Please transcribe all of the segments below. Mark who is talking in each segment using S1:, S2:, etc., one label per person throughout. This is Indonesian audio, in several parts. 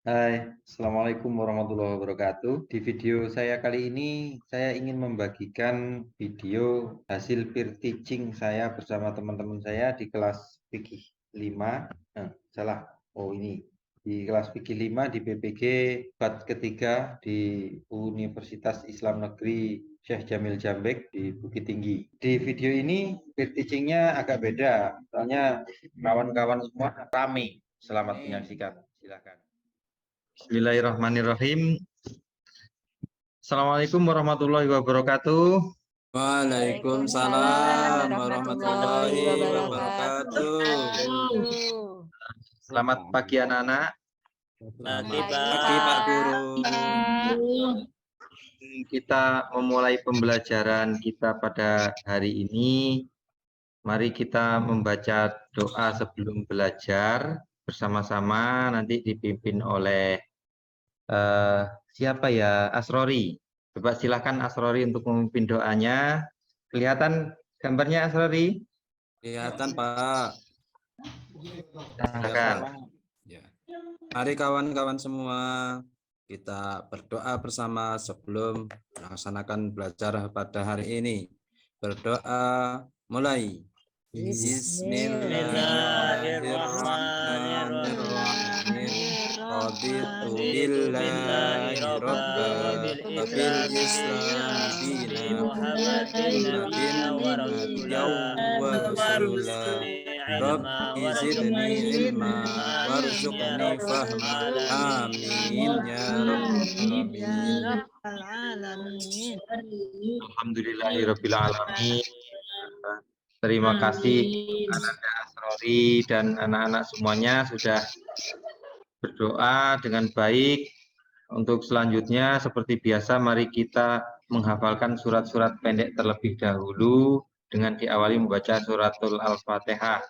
S1: Hai, Assalamualaikum warahmatullahi wabarakatuh. Di video saya kali ini, saya ingin membagikan video hasil peer teaching saya bersama teman-teman saya di kelas fikih 5. Salah. Oh, ini. Di kelas fikih 5 di PPG bat ketiga di Universitas Islam Negeri Syekh Jamil Jambek di Bukit Tinggi. Di video ini peer teachingnya agak beda, soalnya kawan-kawan semua rame. Selamat menyaksikan. Silakan. Bismillahirrahmanirrahim. Assalamualaikum warahmatullahi wabarakatuh.
S2: Waalaikumsalam
S3: Warahmatullahi
S2: warahmatullahi
S3: wabarakatuh.
S2: wabarakatuh.
S1: Selamat pagi anak-anak.
S2: Selamat pagi Pak Guru.
S1: Kita memulai pembelajaran kita pada hari ini. Mari kita membaca doa sebelum belajar bersama-sama, nanti dipimpin oleh siapa ya? Asrori. Coba silakan Asrori untuk memimpin doanya. Kelihatan gambarnya Asrori?
S2: Kelihatan Pak.
S1: Silakan.
S2: Ya. Mari kawan-kawan semua, kita berdoa bersama sebelum melaksanakan belajar pada hari ini. Berdoa mulai. Bismillahirrahmanirrahim. Raditu billahi rabban wa bil islam dina Muhammadin nabiyyan wa rasulah. Rabbi zidni ilma warzuqni fahma. Amin ya rabbal alamin.
S1: Alhamdulillahirabbil alamin. Terima kasih Ananda Asrori dan anak-anak semuanya sudah berdoa dengan baik. Untuk selanjutnya seperti biasa mari kita menghafalkan surat-surat pendek terlebih dahulu dengan diawali membaca suratul Al-Fatihah.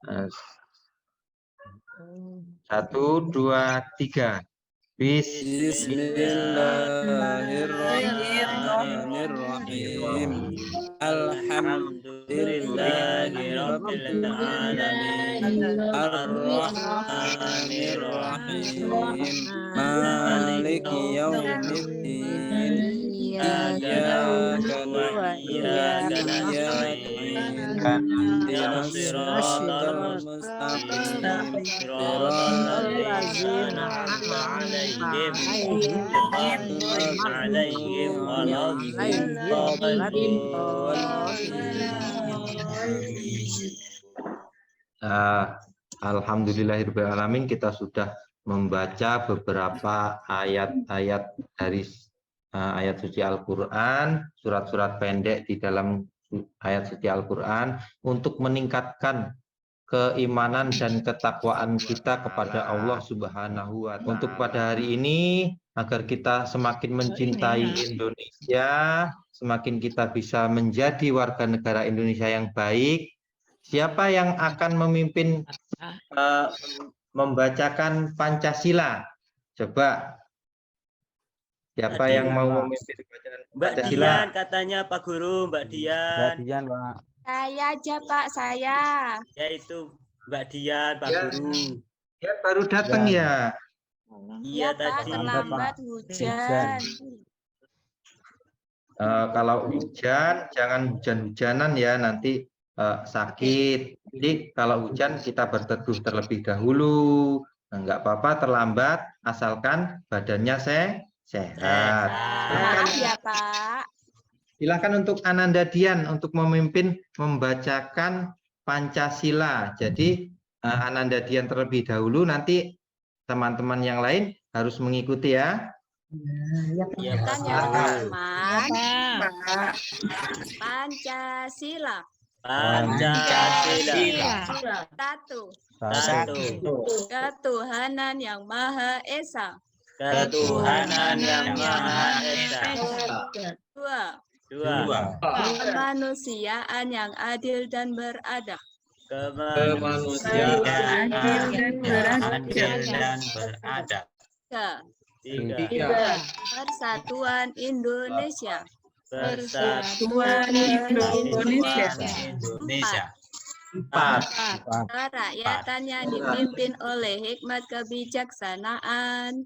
S1: 1, 2, 3.
S2: Bismillahirrahmanirrahim. Alhamdulillahirabbil alamin. Arrahmanirrahim. Maliki yaumiddin. Iyyaka na'budu wa iyyaka nasta'in. Ihdinas siratal mustaqim. Siratal ladzina an'amta 'alaihim ghairil maghdubi 'alaihim.
S1: Alhamdulillahirrahmanirrahim, kita sudah membaca beberapa ayat-ayat dari ayat suci Al-Quran, surat-surat pendek di dalam ayat suci Al-Quran untuk meningkatkan keimanan dan ketakwaan kita kepada Allah Subhanahu wa Ta'ala. Untuk pada hari ini, agar kita semakin mencintai Indonesia, semakin kita bisa menjadi warga negara Indonesia yang baik. Siapa yang akan memimpin membacakan Pancasila? Coba. Siapa yang mau memimpin bacaan
S3: Mbak
S1: Pancasila?
S3: Dian katanya Pak Guru, Mbak Dian.
S4: Mbak Dian, Pak.
S5: Saya aja Pak, saya.
S3: Yaitu Mbak Dian, Pak Guru.
S1: Ya baru datang ya.
S3: Iya
S5: Pak,
S3: tadi.
S5: terlambat hujan.
S1: Kalau hujan, jangan hujan-hujanan ya, nanti sakit. Jadi kalau hujan kita berteduh terlebih dahulu. Nggak apa-apa terlambat, asalkan badannya sehat.
S5: Maaf ya Pak.
S1: Silakan untuk Ananda Dian untuk memimpin membacakan Pancasila. Jadi Ananda Dian terlebih dahulu, nanti teman-teman yang lain harus mengikuti ya.
S5: Ya, kan yang teman. Pancasila.
S3: Pancasila.
S5: Satu. Ketuhanan yang Maha Esa.
S3: Ketuhanan yang Maha Esa. Dua.
S5: Kemanusiaan yang adil dan beradab.
S3: Kemanusiaan adil dan beradab.
S5: Tiga. Persatuan Indonesia.
S3: Persatuan Indonesia.
S1: Empat.
S5: Kerakyatan yang dipimpin oleh hikmat kebijaksanaan.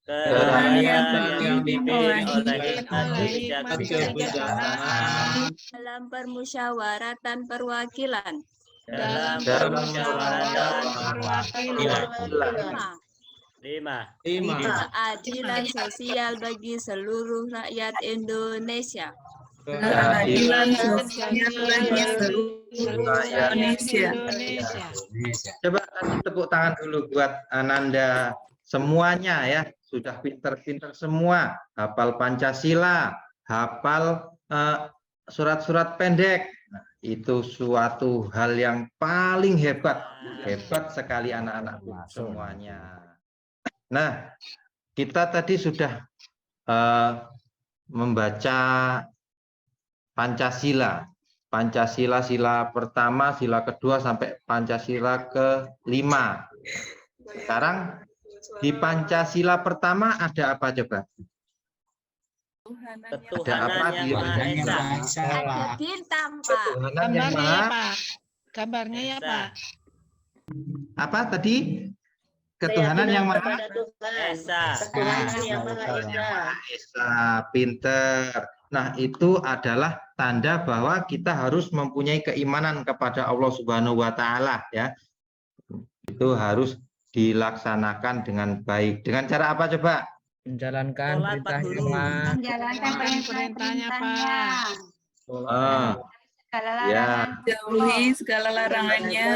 S3: Kerakyatan yang dipimpin oleh hikmat kebijaksanaan.
S5: Dalam permusyawaratan perwakilan.
S3: Dalam permusyawaratan perwakilan. 5.
S5: Keadilan sosial bagi seluruh rakyat Indonesia.
S1: Keadilan
S2: sosial bagi seluruh
S1: Indonesia. Coba kasih tepuk tangan dulu buat Ananda semuanya ya, sudah pinter-pinter semua, hafal Pancasila, hafal surat-surat pendek. Nah, itu suatu hal yang paling hebat sekali anak-anakku semuanya. Nah, kita tadi sudah membaca Pancasila. Pancasila sila pertama, sila kedua sampai Pancasila ke-5. Sekarang di Pancasila pertama ada apa coba?
S3: Ketuhanan yang Maha Esa.
S5: Ada bintang, Pak.
S1: Ketuhanan yang Maha.
S2: Gambarnya ya, Pak.
S1: Apa tadi? Ketuhanan yang Maha
S3: Esa.
S1: Esa, pinter. Nah, itu adalah tanda bahwa kita harus mempunyai keimanan kepada Allah Subhanahu wa taala ya. Itu harus dilaksanakan dengan baik. Dengan cara apa coba?
S2: Menjalankan perintahnya, Pak.
S5: Menjalankan perintahnya, Pak.
S4: Jauhi segala larangannya.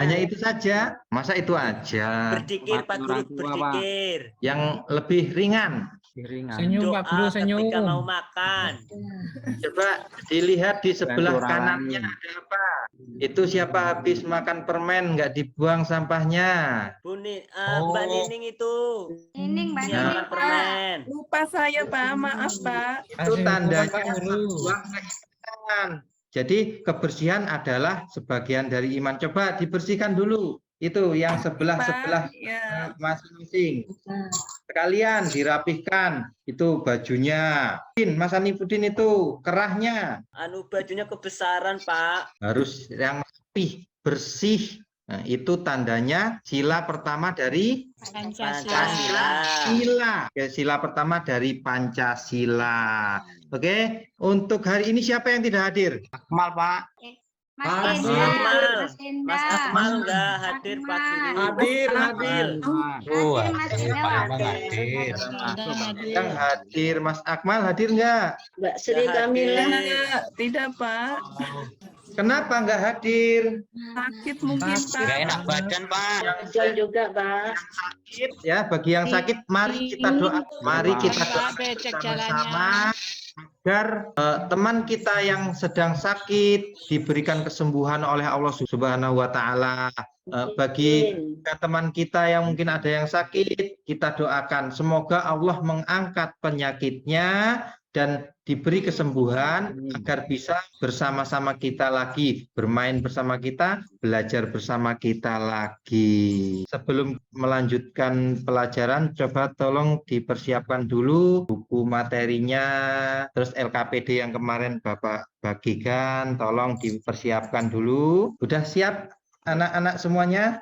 S1: Hanya itu saja. Masa itu aja?
S3: Berdikir, Pak Guru, berdikir.
S1: Yang lebih ringan.
S2: Senyum, Pak Guru, senyum.
S3: Ketika mau makan.
S1: Coba dilihat di sebelah kanannya ada apa? Itu siapa habis makan permen nggak dibuang sampahnya?
S3: Mbak Nining itu.
S5: Nining, Mbak
S3: Yang makan permen.
S4: Lupa saya, Pak. Maaf, Pak.
S1: Itu tandanya buang keimanan. Jadi kebersihan adalah sebagian dari iman. Coba dibersihkan dulu. Itu yang sebelah-sebelah masing-masing. Sekalian dirapihkan. Itu bajunya. Mas Anifudin itu kerahnya.
S3: Bajunya kebesaran, Pak.
S1: Harus yang rapih, bersih. Nah, itu tandanya sila pertama dari
S3: Pancasila.
S1: Sila pertama dari Pancasila. Oke, untuk hari ini siapa yang tidak hadir? Akmal, Pak.
S5: Mas
S3: Akmal enggak hadir, Pak Guru.
S1: Hadir. Yang hadir, Mas Akmal hadir enggak?
S4: Mbak Sri Kamila. Tidak, Pak.
S1: Kenapa enggak hadir?
S4: Sakit mungkin, Pak.
S3: Enggak enak badan, Pak.
S4: Yang juga, Pak.
S1: Sakit ya, bagi yang sakit mari kita doa. Mari kita doa bersama-sama agar teman kita yang sedang sakit diberikan kesembuhan oleh Allah Subhanahu wa taala. Bagi teman kita yang mungkin ada yang sakit, kita doakan semoga Allah mengangkat penyakitnya dan diberi kesembuhan agar bisa bersama-sama kita lagi, bermain bersama kita, belajar bersama kita lagi. Sebelum melanjutkan pelajaran, coba tolong dipersiapkan dulu buku materinya, terus LKPD yang kemarin Bapak bagikan, tolong dipersiapkan dulu. Udah siap anak-anak semuanya?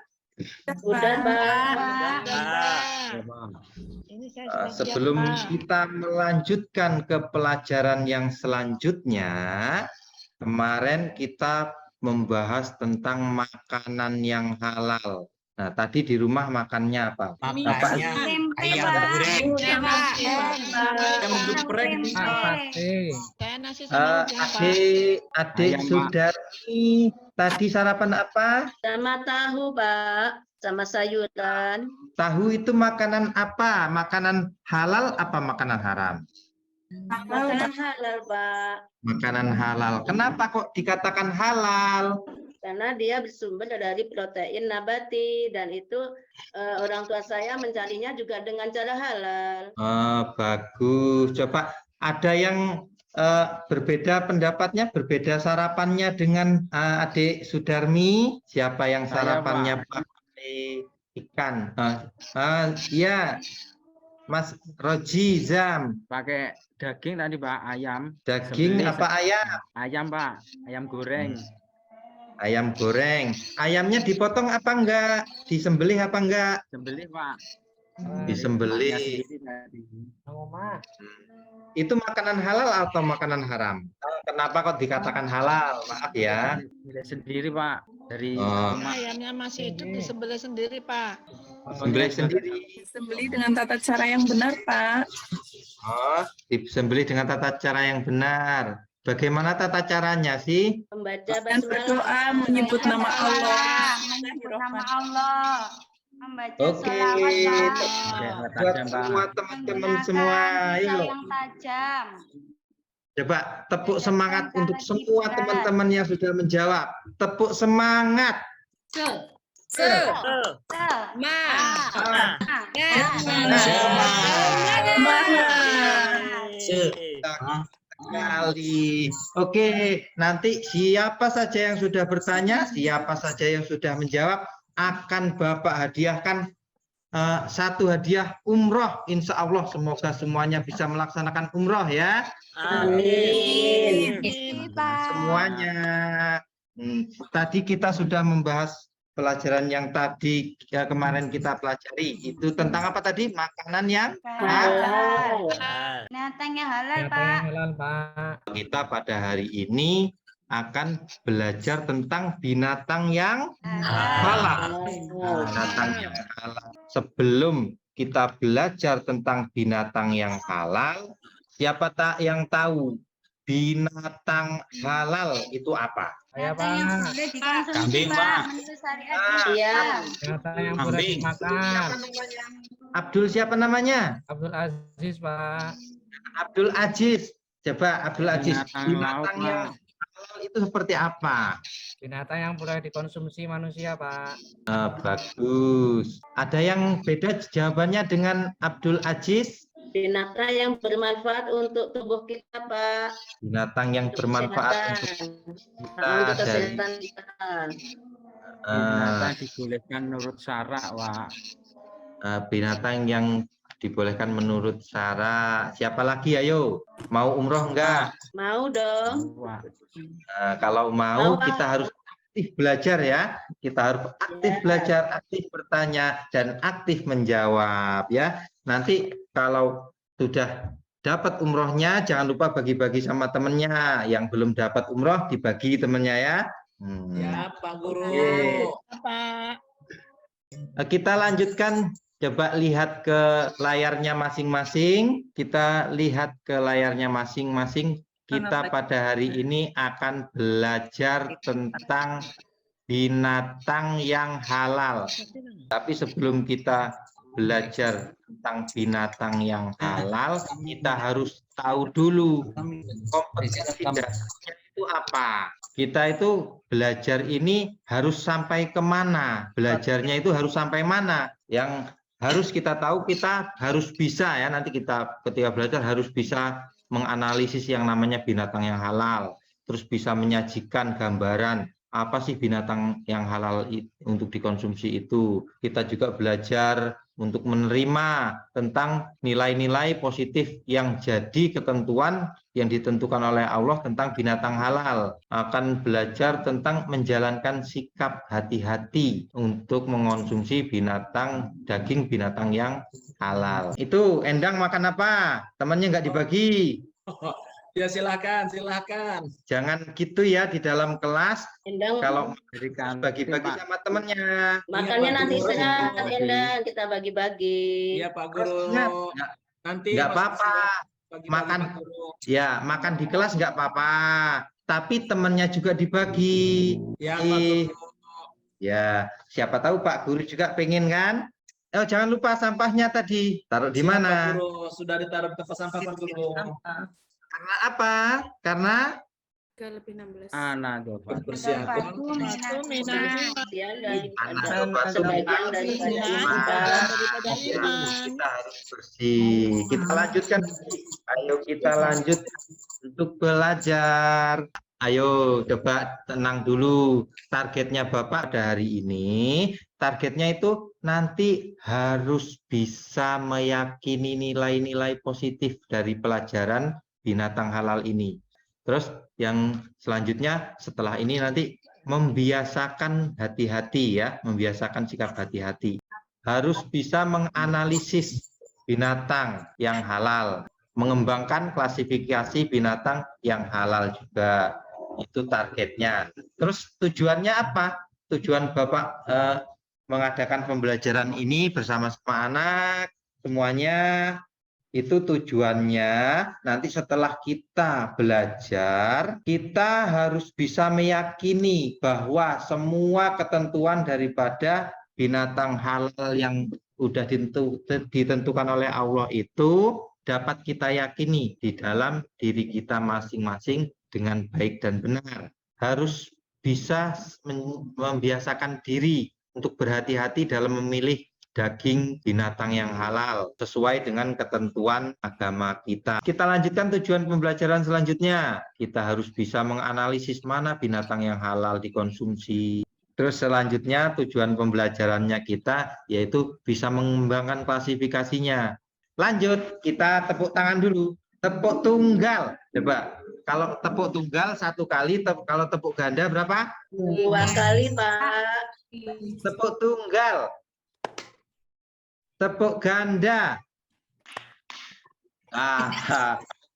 S4: Udah, Pak.
S1: Sebelum kita melanjutkan ke pelajaran yang selanjutnya, kemarin kita membahas tentang makanan yang halal. Nah, tadi di rumah makannya apa?
S3: Makannya ayam goreng.
S1: Adik Sudarmi, tadi sarapan apa?
S4: Sama tahu, Pak. Sama sayuran.
S1: Tahu itu makanan apa? Makanan halal apa makanan haram?
S4: Makanan halal, Pak.
S1: Makanan halal. Kenapa kok dikatakan halal?
S4: Karena dia bersumber dari protein nabati dan itu orang tua saya mencarinya juga dengan cara halal.
S1: Bagus. Coba ada yang berbeda pendapatnya, berbeda sarapannya dengan adik Sudarmi. Siapa yang sarapannya pakai ikan? Ya, Mas Roji Zam.
S6: Pakai daging tadi, Pak, ayam.
S1: Daging apa ayam?
S6: Ayam, Pak, ayam goreng.
S1: Ayam goreng. Ayamnya dipotong apa enggak? Disembelih apa enggak?
S6: Sembelih, Pak.
S1: Disembelih.
S6: Sendiri tadi.
S1: Itu makanan halal atau makanan haram? Kenapa kok dikatakan halal? Maaf ya.
S6: Sembelih sendiri, Pak. Dari
S1: Oh.
S6: rumah.
S2: Ayamnya masih hidup disembelih sendiri, Pak.
S1: Disembelih sendiri.
S7: Disembelih dengan tata cara yang benar, Pak.
S1: Oh, disembelih dengan tata cara yang benar. Bagaimana tata caranya sih?
S4: Membaca
S7: Dan
S4: basmalah.
S7: berdoa menyebut nama Allah.
S5: Menyebut nama Allah. Membaca
S1: Oke.
S5: sholawat, Pak.
S6: Sehat
S1: Buat
S6: aja, Pak.
S1: semua teman-teman
S5: Menggunakan
S1: semua,
S5: pisau
S1: ayo.
S5: yang tajam.
S1: Coba tepuk semangat untuk semua teman-teman yang sudah menjawab. Tepuk semangat. Sekali. Oke, nanti siapa saja yang sudah bertanya, siapa saja yang sudah menjawab, akan Bapak hadiahkan satu hadiah umroh. Insya Allah semoga semuanya bisa melaksanakan umroh ya.
S4: Amin.
S1: Semuanya. Tadi kita sudah membahas pelajaran yang tadi kemarin kita pelajari. Itu tentang apa tadi? Makanan yang
S4: Halal.
S5: Binatang yang halal, Pak.
S1: kita pada hari ini akan belajar tentang binatang yang halal. Binatang yang halal. Sebelum kita belajar tentang binatang yang halal, siapa yang tahu binatang halal itu apa?
S5: Binatang yang boleh dikonsumsi,
S3: Kambing,
S5: Pak.
S3: Pak.
S5: Menurut syariat.
S4: Iya.
S2: Binatang yang
S3: boleh
S2: boleh
S3: dimakan.
S2: dimakan.
S1: Abdul siapa namanya?
S2: Abdul Aziz, Pak.
S1: Abdul Aziz. Coba Abdul Aziz.
S6: Binatang laut,
S1: Binatang yang halal itu seperti apa?
S2: Binatang yang boleh dikonsumsi manusia, Pak.
S1: Bagus. Ada yang beda jawabannya dengan Abdul Aziz?
S4: Binatang yang bermanfaat untuk tubuh kita, Pak.
S1: Binatang yang
S4: Untuk
S1: bermanfaat
S4: kesehatan.
S1: untuk
S4: Untuk
S1: dari
S4: kesehatan kita.
S6: Binatang dibolehkan menurut syarak, Pak.
S1: binatang yang dibolehkan menurut syarak. Siapa lagi? Ayo, mau umroh enggak?
S4: Mau dong.
S6: Pak.
S1: Kalau mau
S4: Mau,
S1: kita harus aktif belajar ya. Kita harus aktif belajar, aktif bertanya, dan aktif menjawab ya. Nanti kalau sudah dapat umrohnya, jangan lupa bagi-bagi sama temennya. Yang belum dapat umroh dibagi temennya ya.
S8: Ya, Pak Guru.
S2: Pak.
S1: Kita lanjutkan. Coba lihat ke layarnya masing-masing. Kita lihat ke layarnya masing-masing. Kita pada hari ini akan belajar tentang binatang yang halal. Tapi sebelum kita belajar tentang binatang yang halal, kita harus tahu dulu kompetensi dasarnya itu apa. Kita itu belajar ini harus sampai kemana? Belajarnya itu harus sampai mana? Yang harus kita tahu, kita harus bisa ya, nanti kita ketika belajar harus bisa menganalisis yang namanya binatang yang halal, terus bisa menyajikan gambaran apa sih binatang yang halal untuk dikonsumsi itu. Kita juga belajar untuk menerima tentang nilai-nilai positif yang jadi ketentuan yang ditentukan oleh Allah tentang binatang halal. Akan belajar tentang menjalankan sikap hati-hati untuk mengonsumsi daging binatang yang halal. Itu Endang makan apa? Temannya nggak dibagi.
S8: Ya, silakan, silakan.
S1: Jangan gitu ya di dalam kelas.
S4: Endang,
S1: Kalau
S6: Berikan
S1: bagi-bagi
S6: Pak.
S1: sama temennya.
S4: makannya
S8: Pak
S4: nanti
S8: Guru.
S4: sehat, Endang. Kita bagi-bagi.
S8: Iya, Pak Guru. Nanti
S1: Nggak
S8: pas
S1: apa-apa.
S8: bagi-bagi,
S1: Makan.
S8: Pak Guru.
S1: Ya, makan di kelas nggak apa-apa. Tapi temennya juga dibagi.
S8: Ya, Pak Guru.
S1: Ya, siapa tahu Pak Guru juga pengen kan? Oh, jangan lupa sampahnya tadi. Taruh di
S8: Siap, Pak
S1: mana?
S8: Guru. Sudah ditaruh di tempat sampah, Pak Guru.
S1: Karena apa? Karena
S6: Anak coba.
S8: Bersiapkan.
S4: Sebagian daripada
S1: Anak
S4: sebagian daripada iman.
S1: kita harus bersih. Kita lanjutkan. Ayo kita lanjut untuk belajar. Ayo coba tenang dulu. Targetnya Bapak pada hari ini, targetnya itu nanti harus bisa meyakini nilai-nilai positif dari pelajaran binatang halal ini. Terus yang selanjutnya setelah ini nanti membiasakan hati-hati ya, membiasakan sikap hati-hati. Harus bisa menganalisis binatang yang halal, mengembangkan klasifikasi binatang yang halal juga. Itu targetnya. Terus tujuannya apa? Tujuan Bapak mengadakan pembelajaran ini bersama-sama anak semuanya, itu tujuannya nanti setelah kita belajar, kita harus bisa meyakini bahwa semua ketentuan daripada binatang halal yang sudah ditentukan oleh Allah itu dapat kita yakini di dalam diri kita masing-masing dengan baik dan benar. Harus bisa membiasakan diri untuk berhati-hati dalam memilih daging binatang yang halal sesuai dengan ketentuan agama kita. Kita lanjutkan tujuan pembelajaran selanjutnya. Kita harus bisa menganalisis mana binatang yang halal dikonsumsi. Terus selanjutnya tujuan pembelajarannya kita yaitu bisa mengembangkan klasifikasinya. Lanjut, kita tepuk tangan dulu. Tepuk tunggal. Coba, kalau tepuk tunggal 1 kali, kalau tepuk ganda berapa?
S4: 2 kali, Pak.
S1: Tepuk tunggal. Tepuk ganda.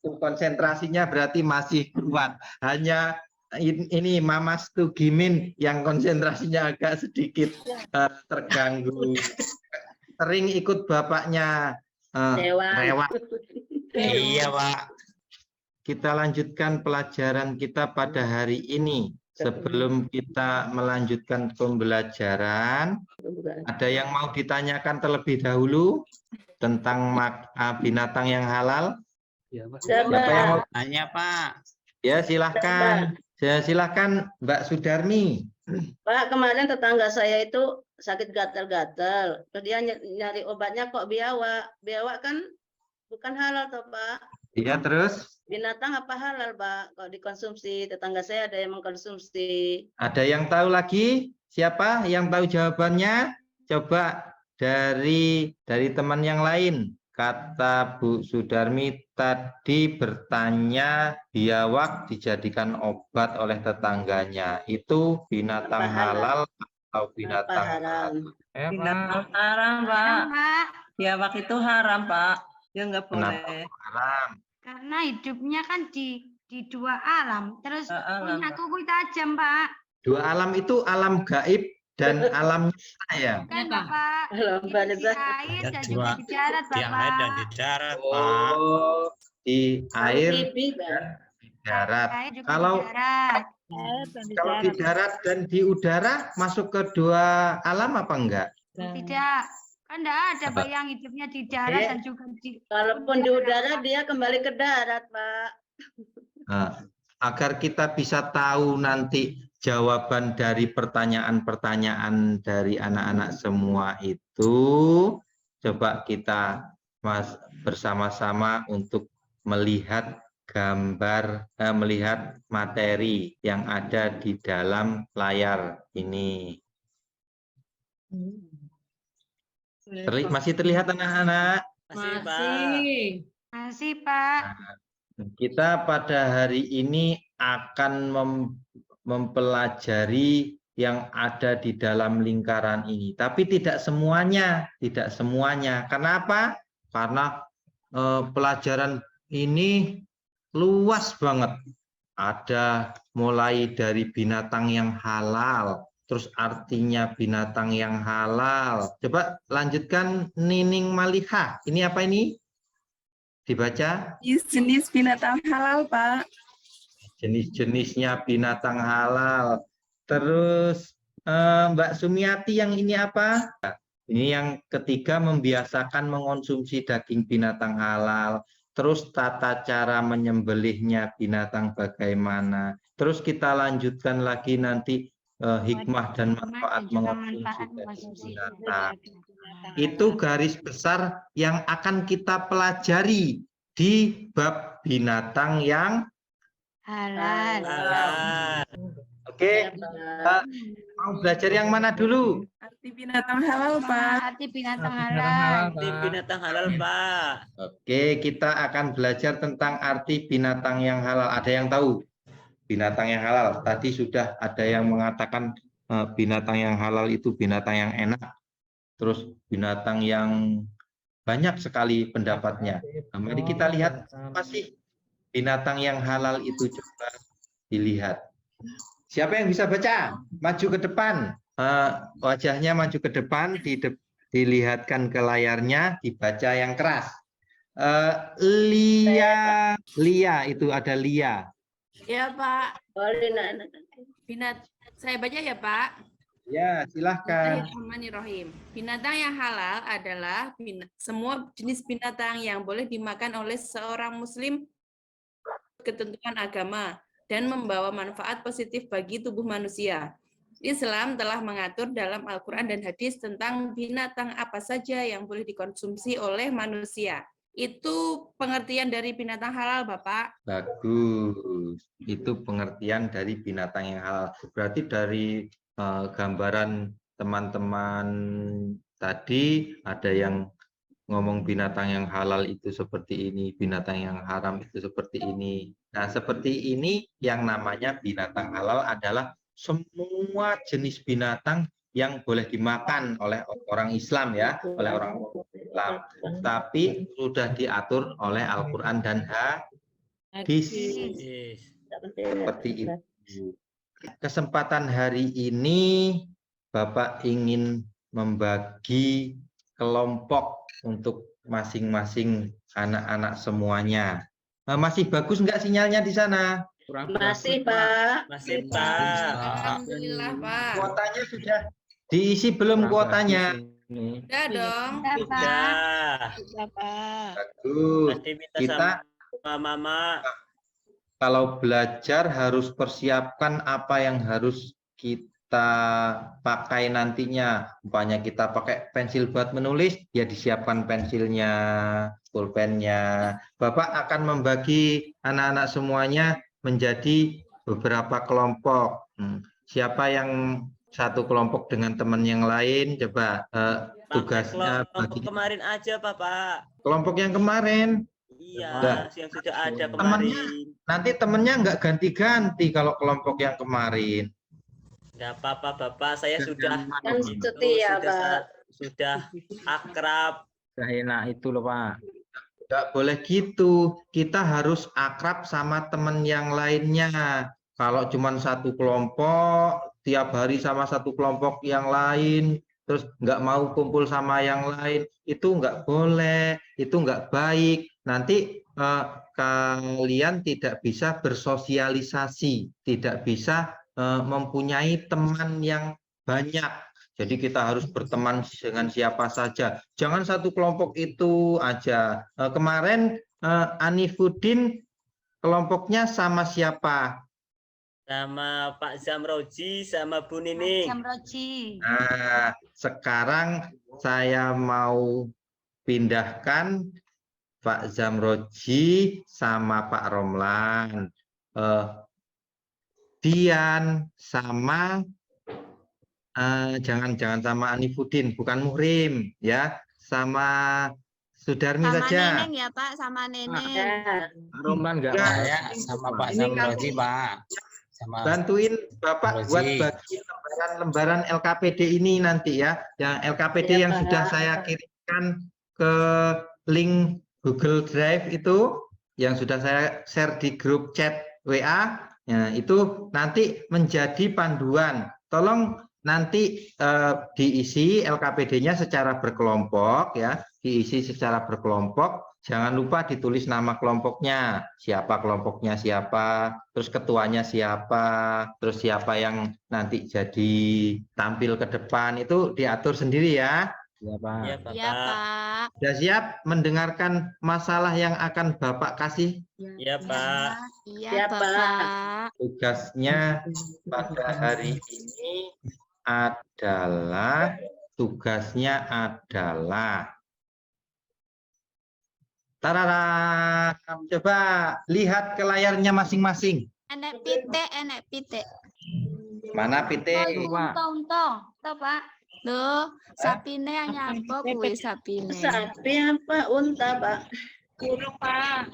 S1: Konsentrasinya berarti masih kuat. Hanya ini Mamas Tugimin yang konsentrasinya agak sedikit terganggu. Sering ikut bapaknya rewak.
S3: Iya, Pak.
S1: Kita lanjutkan pelajaran kita pada hari ini. Sebelum kita melanjutkan pembelajaran, ada yang mau ditanyakan terlebih dahulu tentang binatang yang halal? Siapa yang mau
S3: Tanya, Pak.
S1: Ya, silahkan. Silahkan Mbak Sudarmi.
S4: Pak, kemarin tetangga saya itu sakit gatal-gatal. Terus dia nyari obatnya kok biawak. Biawak kan bukan halal toh, Pak.
S1: Iya, terus?
S4: Binatang apa halal, Pak? Kok dikonsumsi? Tetangga saya ada yang mengkonsumsi.
S1: Ada yang tahu lagi? Siapa yang tahu jawabannya? Coba dari teman yang lain. Kata Bu Sudarmi tadi bertanya biawak dijadikan obat oleh tetangganya. Itu binatang halal atau binatang haram?
S7: Binatang haram, Pak. Biawak itu haram, Pak. Ya nggak boleh.
S1: Haram.
S5: Karena hidupnya kan di 2 alam. Terus punya kuku tajam, Pak.
S1: 2 alam itu alam gaib dan alam nyata ya.
S5: Kan, Bapak.
S4: Alam
S5: Hidup di
S4: barzah.
S5: air dan juga di darat, Bapak.
S3: Yang air dan di darat, Pak.
S1: Di air
S4: Amfibi, Pak.
S1: dan di darat.
S5: Air juga
S1: Kalau
S5: di darat.
S1: kalau di darat dan di udara masuk ke 2 alam apa enggak?
S5: Tidak. Kan enggak ada Pak yang hidupnya di darat dan juga di
S4: Kalaupun di udara dia kembali ke darat, Pak.
S1: Nah, agar kita bisa tahu nanti jawaban dari pertanyaan-pertanyaan dari anak-anak semua itu, coba kita bersama-sama untuk melihat gambar, melihat materi yang ada di dalam layar ini. Masih terlihat anak-anak?
S3: Masih, Pak.
S5: Masih, Pak.
S1: Kita pada hari ini akan mempelajari yang ada di dalam lingkaran ini. Tapi tidak semuanya. Kenapa? Karena pelajaran ini luas banget. Ada mulai dari binatang yang halal, terus artinya binatang yang halal. Coba lanjutkan Nining Maliha. Ini apa ini? Dibaca.
S7: Jenis binatang halal, Pak.
S1: Jenis-jenisnya binatang halal. Terus Mbak Sumiati yang ini apa? Ini yang ketiga, membiasakan mengonsumsi daging binatang halal. Terus tata cara menyembelihnya binatang bagaimana. Terus kita lanjutkan lagi nanti hikmah dan manfaat mengonsumsi binatang. Itu garis besar yang akan kita pelajari di bab binatang yang
S5: Halal.
S1: Oke, mau belajar yang mana dulu?
S7: Arti binatang halal, Pak.
S5: Arti binatang
S2: Arti
S5: halal.
S3: Di binatang halal, Pak.
S1: Oke, kita akan belajar tentang arti binatang yang halal. Ada yang tahu? binatang yang halal. Tadi sudah ada yang mengatakan binatang yang halal itu binatang yang enak. Terus binatang yang banyak sekali pendapatnya. Nah, mari kita lihat apa sih binatang yang halal itu, coba dilihat. Siapa yang bisa baca? Maju ke depan. Wajahnya maju ke depan, dilihatkan ke layarnya, dibaca yang keras. Lia itu ada Lia.
S9: Ya Pak.
S4: Boleh, Nak.
S9: Saya baca ya Pak.
S1: Ya, silahkan.
S9: Bismillahirrahmanirrahim. Binatang yang halal adalah semua jenis binatang yang boleh dimakan oleh seorang muslim ketentuan agama dan membawa manfaat positif bagi tubuh manusia. Islam telah mengatur dalam Al-Quran dan hadis tentang binatang apa saja yang boleh dikonsumsi oleh manusia. Itu pengertian dari binatang halal, Bapak.
S1: Bagus. Itu pengertian dari binatang yang halal. Berarti dari gambaran teman-teman tadi ada yang ngomong binatang yang halal itu seperti ini, binatang yang haram itu seperti ini. Nah, seperti ini yang namanya binatang halal adalah semua jenis binatang yang boleh dimakan oleh orang Islam ya, oleh orang Islam. Tapi sudah diatur oleh Al-Quran dan hadis. Seperti itu. Kesempatan hari ini Bapak ingin membagi kelompok untuk masing-masing anak-anak semuanya. Masih bagus nggak sinyalnya di sana?
S4: Masih, Pak.
S3: Masih, Pak.
S9: Alhamdulillah, Pak.
S1: Kuotanya sudah diisi belum kuotanya?
S9: Sudah dong.
S3: Sudah.
S1: Bagus.
S3: Nanti minta
S1: Kita
S3: sama Mama.
S1: kalau belajar harus persiapkan apa yang harus kita pakai nantinya. Umpamanya kita pakai pensil buat menulis, ya disiapkan pensilnya, pulpennya. Bapak akan membagi anak-anak semuanya menjadi beberapa kelompok. Siapa yang satu kelompok dengan teman yang lain, coba tugasnya
S3: bagi kemarin aja, Bapak.
S1: Kelompok yang kemarin.
S3: Iya, yang sudah ada kemarin.
S1: Nanti temennya nggak ganti-ganti kalau kelompok yang kemarin.
S3: Nggak apa-apa, Bapak. Saya sudah
S4: Kan setia, Pak.
S3: Sudah akrab.
S6: Sudah enak itu loh, Pak.
S1: Nggak boleh gitu. Kita harus akrab sama teman yang lainnya. Kalau cuma satu kelompok, tiap hari sama satu kelompok yang lain, terus nggak mau kumpul sama yang lain, itu nggak boleh, itu nggak baik. Nanti kalian tidak bisa bersosialisasi, tidak bisa mempunyai teman yang banyak. Jadi kita harus berteman dengan siapa saja. Jangan satu kelompok itu aja. Kemarin Anifuddin kelompoknya sama siapa?
S3: Sama Pak Zamroji, sama Bu Nini.
S5: Zamroji.
S1: Nah, sekarang saya mau pindahkan Pak Zamroji sama Pak Romlan. Dian sama jangan sama Anifuddin, bukan Muhrim ya, sama Sudarmi
S9: Sama
S1: saja.
S9: Neneng ya Pak, sama Neneng.
S6: Romlan nggak
S1: Ya,
S6: sama Pak
S1: ini
S6: Zamroji, Pak. Sama
S1: bantuin Bapak buat bagi lembaran LKPD ini nanti ya. Yang LKPD yang sudah saya kirimkan ke link Google Drive itu, yang sudah saya share di grup chat WA, ya, itu nanti menjadi panduan. Tolong nanti diisi LKPD-nya secara berkelompok ya, diisi secara berkelompok. Jangan lupa ditulis nama kelompoknya, siapa kelompoknya siapa, terus ketuanya siapa, terus siapa yang nanti jadi tampil ke depan, itu diatur sendiri ya.
S6: ya, Pak.
S3: Iya, Bapak.
S9: Iya Pak.
S1: Sudah siap mendengarkan masalah yang akan Bapak kasih?
S3: Iya, Pak.
S9: Iya
S4: Ya,
S9: Bapak.
S1: Tugasnya pada hari ini adalah tarara, coba lihat ke layarnya masing-masing.
S9: Enek pite.
S1: Mana Pite?
S5: Unta, Pak.
S9: Loh, sapine hanya apa kuwi sapine?
S4: Sapi apa? Unta, Pak.
S9: Burung Pak.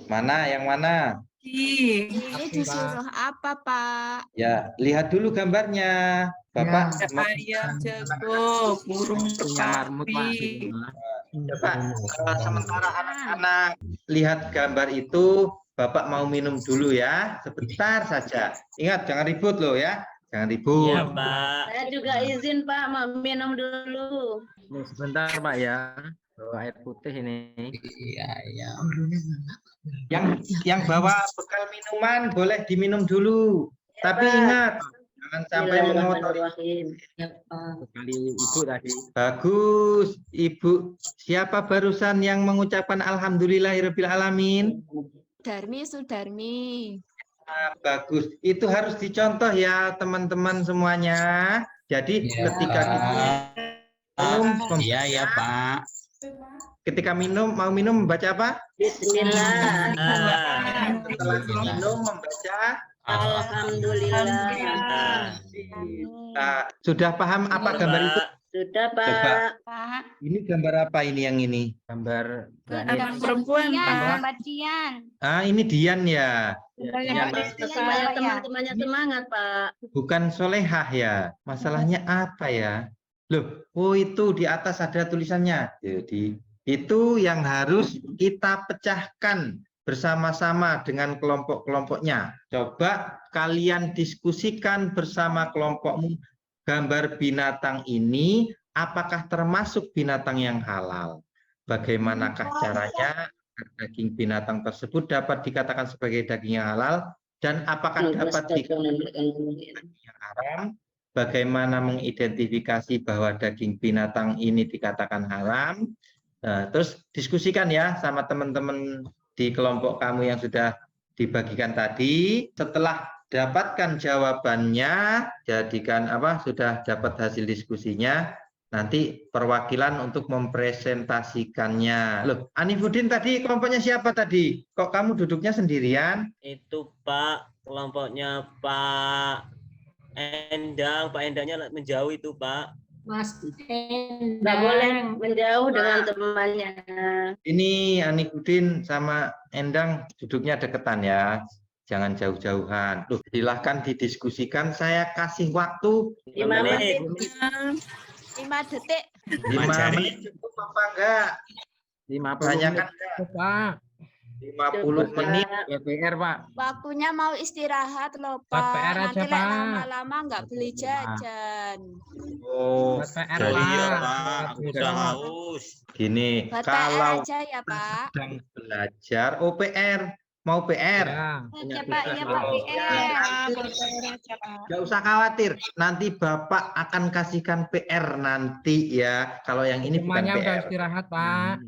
S1: Mana yang mana?
S10: Ini disuruh apa, Pak?
S1: Ya, lihat dulu gambarnya. Bapak
S9: Ayam jago, burung
S6: marmut, Pak.
S9: merpati.
S1: coba sementara anak-anak lihat gambar itu, Bapak mau minum dulu ya, sebentar saja. Ingat, jangan ribut loh ya, jangan ribut.
S3: Iya, Pak.
S4: Saya juga izin Pak mau minum dulu.
S6: Ini sebentar Pak ya. Air putih ini.
S8: Iya, iya.
S1: Yang bawa bekal minuman boleh diminum dulu. Tapi
S4: Pak.
S1: ingat, jangan sampai mengotori.
S4: Bismillahirrahmanirrahim.
S6: Sekali ibu tadi.
S1: Bagus, Ibu. Siapa barusan yang mengucapkan alhamdulillahirabbil alamin?
S10: Sudarmi.
S1: Bagus. Itu harus dicontoh ya, teman-teman semuanya. Jadi
S8: Ya,
S1: ketika kita minum,
S6: Iya ya Pak.
S1: ketika mau minum membaca apa?
S4: Bismillah.
S1: Setelah minum membaca.
S4: Alhamdulillah.
S1: Nah, sudah paham apa gambar itu?
S4: Sudah
S1: Coba.
S4: Pak.
S5: Pak.
S1: Ini gambar apa ini yang ini?
S6: Gambar
S9: Anak perempuan, Pak.
S5: Gambar Dian.
S1: Ah, ini Dian ya.
S4: Supaya teman-temannya semangat Pak.
S1: Bukan solehah ya. Masalahnya apa ya? Loh, oh itu di atas ada tulisannya. Jadi itu yang harus kita pecahkan bersama-sama dengan kelompok-kelompoknya. Coba kalian diskusikan bersama kelompokmu gambar binatang ini apakah termasuk binatang yang halal? Bagaimanakah caranya agar daging binatang tersebut dapat dikatakan sebagai daging yang halal dan apakah dapat dikatakan daging yang haram? Bagaimana mengidentifikasi bahwa daging binatang ini dikatakan haram? Nah, terus diskusikan ya sama teman-teman di kelompok kamu yang sudah dibagikan tadi. Setelah dapatkan jawabannya, jadikan sudah dapat hasil diskusinya, nanti perwakilan untuk mempresentasikannya. Loh, Anifuddin tadi kelompoknya siapa tadi? Kok kamu duduknya sendirian?
S3: Itu Pak, kelompoknya Pak Endang. Pak Endangnya menjauh itu Pak.
S5: Mas
S4: Nggak boleh menjauh dengan temannya.
S1: Ini Anifuddin sama Endang duduknya deketan ya. Jangan jauh-jauhan. Loh, silahkan didiskusikan. Saya kasih waktu
S4: 5 menit.
S10: 5 detik.
S1: 5 menit cukup apa enggak?
S6: 50
S1: Banyak
S6: menit.
S1: kan
S2: Pak.
S1: 50 menit.
S6: PR Pak.
S10: Waktunya mau istirahat loh,
S2: Buat
S10: Pak.
S2: PR
S10: Nanti
S2: aja,
S10: lek
S2: Pak.
S10: lama-lama nggak beli jajan.
S1: Oh,
S2: Buat PR,
S1: jadi
S3: Iya
S2: Pak.
S3: Pak, aku udah haus.
S1: gini,
S10: Buat PR
S1: kalau
S10: aja ya, Pak.
S1: sedang belajar, PR, mau PR,
S2: Ya.
S5: Iya Pak, iya Pak.
S1: nggak usah khawatir. Nanti Bapak akan kasihkan PR nanti ya. Kalau yang ini bukan
S2: Semuanya udah
S1: PR.
S2: istirahat, Pak.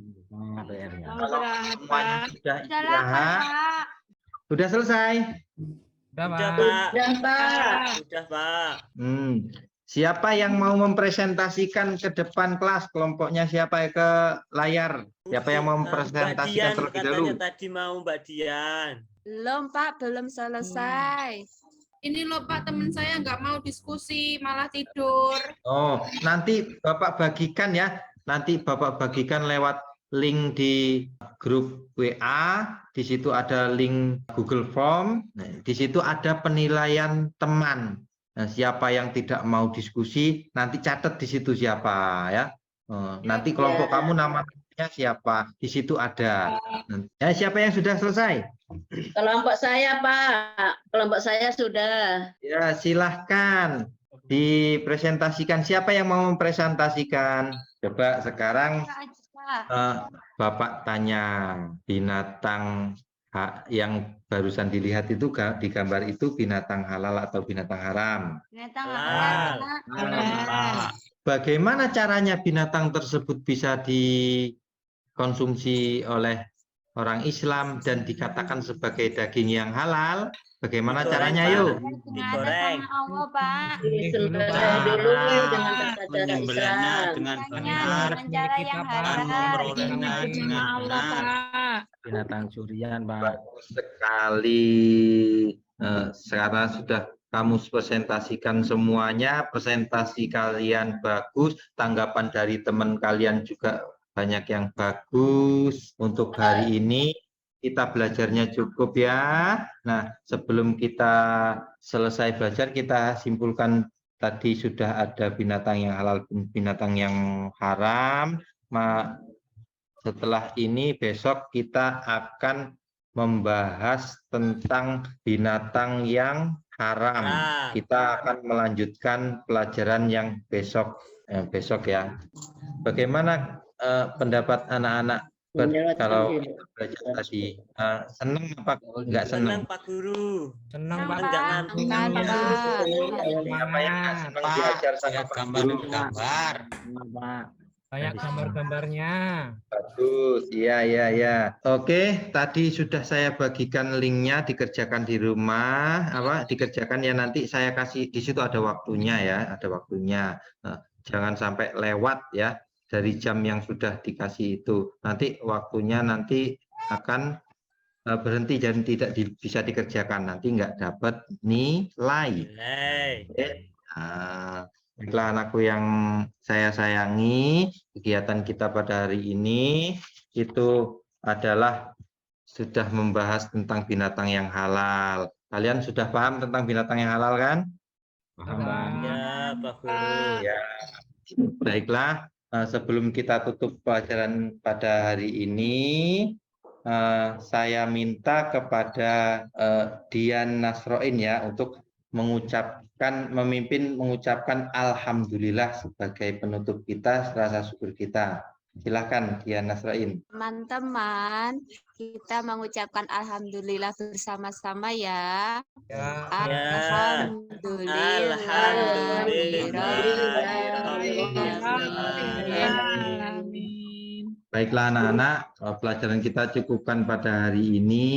S6: PR-nya.
S1: Kalau semuanya sudah
S5: Udah lah,
S1: istirahat,
S5: Pak.
S1: sudah selesai.
S2: Udah,
S3: Udah
S2: Pak.
S3: Pak.
S4: Udah Pak.
S3: Udah Pak.
S1: Siapa yang mau mempresentasikan ke depan kelas? Kelompoknya siapa ke layar? Siapa yang mau
S3: Mbak
S1: mempresentasikan
S3: Dian
S1: terlebih dahulu?
S3: katanya tadi mau Mbak Dian.
S10: Belum, Pak. Belum selesai.
S9: Ini loh Pak, teman saya nggak mau diskusi, malah tidur.
S1: Oh, nanti Bapak bagikan ya. Nanti Bapak bagikan lewat link di grup WA. Di situ ada link Google Form. Nah, di situ ada penilaian teman. Nah, siapa yang tidak mau diskusi, nanti catat di situ siapa ya. Nanti kelompok kamu namanya siapa, di situ ada. Ya, siapa yang sudah selesai?
S4: Kelompok saya Pak. Kelompok saya sudah.
S1: Ya, silahkan dipresentasikan. Siapa yang mau mempresentasikan? Coba sekarang Bapak tanya binatang yang barusan dilihat itu di gambar itu binatang halal atau binatang haram?
S5: Binatang
S3: Halal.
S5: halal.
S1: Bagaimana caranya binatang tersebut bisa dikonsumsi oleh orang Islam dan dikatakan sebagai daging yang halal? Bagaimana
S3: Digoreng,
S1: caranya
S3: Pak.
S1: yuk?
S3: Digoreng.
S5: Sama Allah, Pak.
S4: Disembelih dulu dengan tata cara Islam.
S7: dengan
S5: Dengan cara yang halal.
S7: memperolehnya dengan
S5: Allah,
S7: benar.
S5: Pak.
S6: Binatang curian Pak.
S1: Bagus sekali. Sekarang sudah kamu presentasikan semuanya, presentasi kalian bagus, tanggapan dari teman kalian juga banyak yang bagus. Untuk hari ini kita belajarnya cukup ya. Nah, sebelum kita selesai belajar, kita simpulkan tadi sudah ada binatang yang halal, binatang yang haram. Setelah ini besok kita akan membahas tentang binatang yang haram. Kita akan melanjutkan pelajaran yang besok ya. Bagaimana pendapat anak-anak kalau kita belajar tadi? Senang apa enggak senang?
S3: Pak Guru.
S2: Senang Pak.
S3: Enggak ngantuk.
S1: Siapa yang enggak senang diajar sama Pak Guru?
S2: Banyak gambar-gambarnya.
S1: Bagus, iya. Oke, tadi sudah saya bagikan linknya, dikerjakan di rumah, dikerjakan ya, nanti saya kasih di situ ada waktunya ya, ada waktunya. Nah, jangan sampai lewat ya dari jam yang sudah dikasih itu. Nanti waktunya nanti akan berhenti dan tidak bisa dikerjakan, nanti nggak dapat nilai. Baiklah anakku yang saya sayangi, kegiatan kita pada hari ini itu adalah sudah membahas tentang binatang yang halal. Kalian sudah paham tentang binatang yang halal kan?
S3: Ya, Pak Guru.
S1: Ya. Baiklah, sebelum kita tutup pelajaran pada hari ini, saya minta kepada Dian Nasroin ya untuk mengucapkan alhamdulillah sebagai penutup kita, rasa syukur kita. Silahkan Dian Nasroin.
S10: Teman-teman, kita mengucapkan alhamdulillah bersama-sama ya.
S1: Baiklah anak-anak, pelajaran kita cukupkan pada hari ini.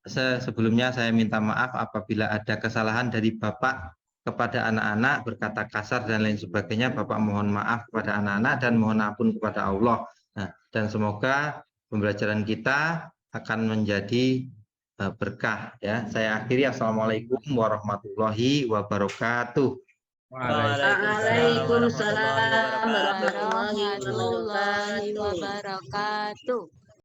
S1: Sebelumnya saya minta maaf apabila ada kesalahan dari Bapak kepada anak-anak, berkata kasar dan lain sebagainya. Bapak mohon maaf kepada anak-anak dan mohon ampun kepada Allah. Nah, dan semoga pembelajaran kita akan menjadi berkah ya. Saya akhiri, assalamualaikum warahmatullahi wabarakatuh.
S4: Waalaikumsalam warahmatullahi wabarakatuh.